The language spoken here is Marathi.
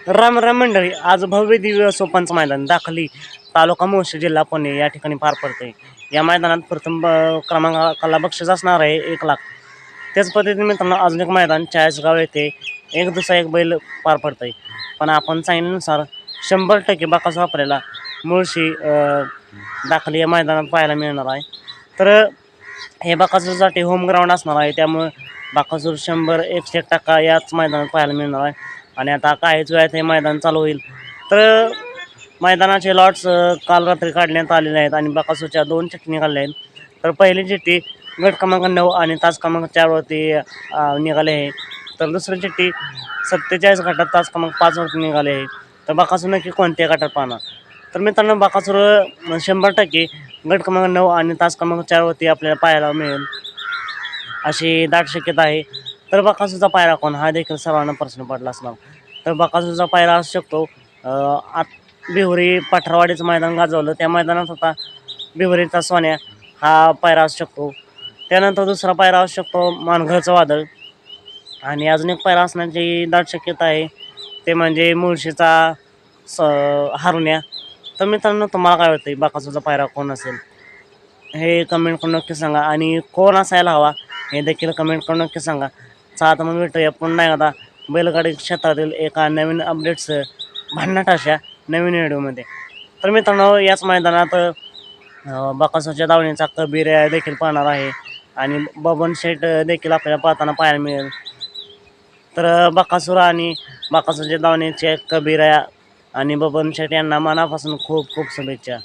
राम राम मंडळी, आज भव्य दिव्य सोपानच मैदान दाखली तालुका मोर्शी जिल्हा पुणे या ठिकाणी पार पडते. या मैदानात प्रथम क्रमांकाला बक्षीस असणार आहे 1,00,000. त्याच पद्धतीने मित्रांनो अजून एक मैदान चाळीसगाव येथे एक दुसरा एक बैल पार पडतंय. पण आपण सांगितल्यानुसार 100% बाकास वापरायला मुळशी दाखली या मैदानात पाहायला मिळणार आहे. तर हे बाकासूरसाठी होम ग्राउंड असणार आहे, त्यामुळे बाकासूर 101% याच मैदानात पाहायला मिळणार आहे. आणि आता काहीच वेळात हे मैदान चालू होईल. तर मैदानाचे लॉट्स काल रात्री काढण्यात आलेले आहेत आणि बाकासूरच्या 2 चिठ्ठी निघाल्या आहेत. तर पहिली चिठ्ठी गट क्रमांक 9 आणि तास क्रमांक 4 वरती निघाले आहे. तर दुसरी चिठ्ठी 47 गटात तास क्रमांक 5 वरती निघाले आहे. तर बाकासूर नक्की कोणत्या गटात पाहणार? तर मित्रांनो बाकासूर 100% गट क्रमांक 9 आणि तास क्रमांक 4 वरती आपल्याला पाहायला मिळेल अशी दाट शक्यता आहे. तर बाकासूरचा पायरा कोण हा देखील सर्वांना प्रश्न पडला असणार. तर बाकासूरचा पायरा असू शकतो बिहुरी पठारवाडीचं मैदान गाजवलं त्या मैदानात होता बिहुरीचा सोन्या हा पायरा असू शकतो. त्यानंतर दुसरा पायरा असू शकतो मानघरचं वादळ. आणि अजून एक पायरा असण्याची दाट शक्यता आहे ते म्हणजे मुळशीचा हारुण्या. तर मित्रांनो तुम्हाला काय वाटतं बाकासूरचा पायरा कोण असेल हे कमेंट करून नक्की सांगा आणि कोण असायला हवा हे देखील कमेंट करून नक्की सांगा. आता मग भेटूया पुन्हा एकदा बैलगाडी क्षेत्रातील एका नवीन अपडेट्स भन्नाट अशा नवीन व्हिडिओमध्ये. तर मित्रांनो याच मैदानात बाकासूरच्या दावणीचा कबीर देखील पाहणार आहे आणि बबन शेठ देखील आपल्याला पाहताना पाहायला मिळेल. तर बाकासूर आणि बाकासूरच्या दावणीचे कबीर आणि बबन शेठ यांना मनापासून खूप खूप शुभेच्छा.